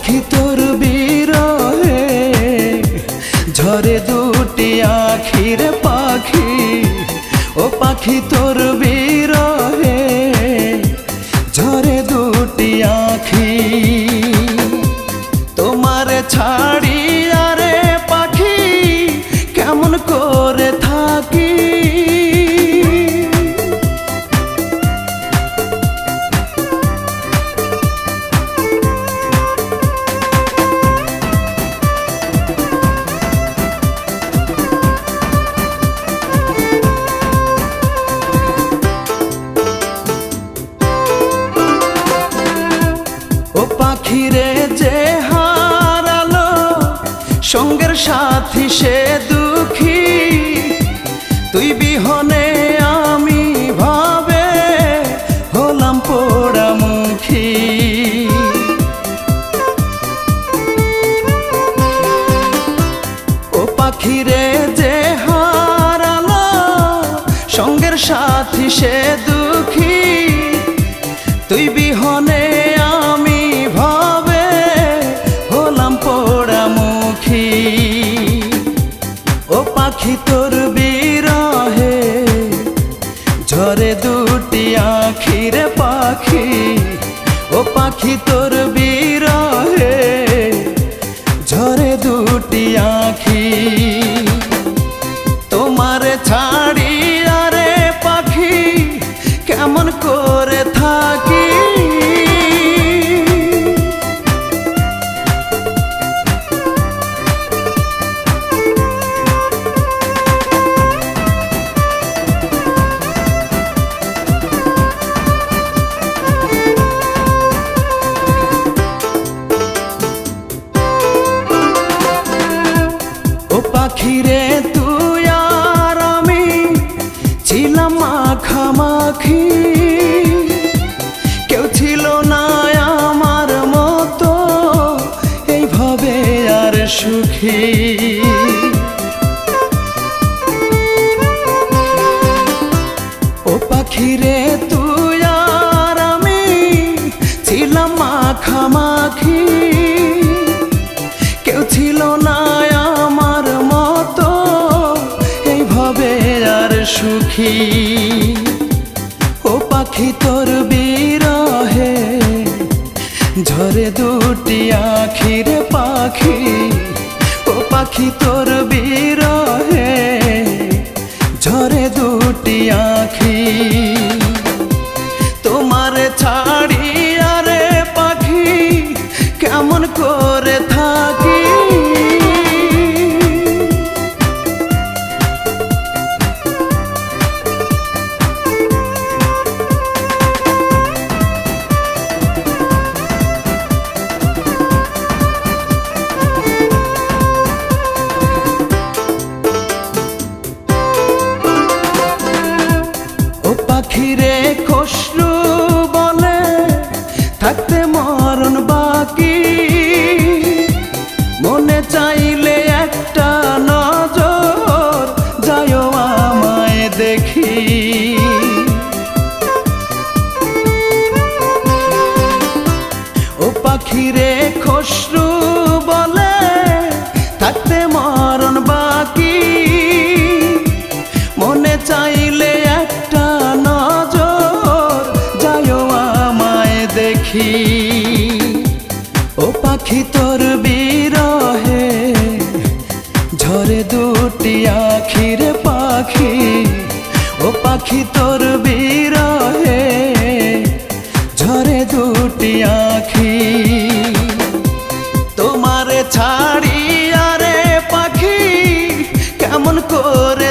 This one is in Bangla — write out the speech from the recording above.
পাখি তোর বিরহে ঝরে দুটি আখির পাখি। ও পাখি তোর বিরহে ঝরে দুটি আখি। তোমার ছাড়ি আরে পাখি কেমন করে থাকি। ও পাখিরে যে হারালো সঙ্গের সাথী সে দুঃখী। তুই বিহনে আমি ভাবে হলাম পোড়ামুখী। ও পাখিরে যে হারালো সঙ্গের সাথী সে দুঃখী। তুই বিহনে আমি ভাবে হলাম পোড়ামুখী। ও পাখি তোর বিরহে ঝরে দুটি আখির পাখি। ও পাখি তোর বিরহে ঝরে দুটি আখি। তোমার ছাড়ি আরে পাখি কেমন করে থাকি। ও পাখিরে তুই আর আমি ছিলাম মাখামাখি। কেউ ছিল না আমার মতো এইভাবে আর সুখী। ও পাখিরে তুই আর আমি ছিলাম মাখামাখি। কেউ ছিল না আমার মতো এইভাবে আর সুখী। ও পাখি তোর বিরহে ঝরে দুটি আখির পাখি। ও পাখি তোর বিরহে ঝরে দুটি আখি। তোমার ছাড়ি আরে পাখি কেমন করে থাকি। ও পাখিরে খসরু বলে থাকতে মরণ বাকি। মনে চাইলে একটা নজর যায়ও আমায় দেখি। ও পাখিরে খসরু বলে থাকতে মরণ বাকি। মনে চাইলে একটা নজর যায়ও আমায় দেখি। ও পাখি তোর বিরহে ঝরে দুটি আখির পাখি। ও পাখি তোর বিরহে ঝরে দুটি আখি। তোমার ছাড়ি আরে পাখি কেমন করে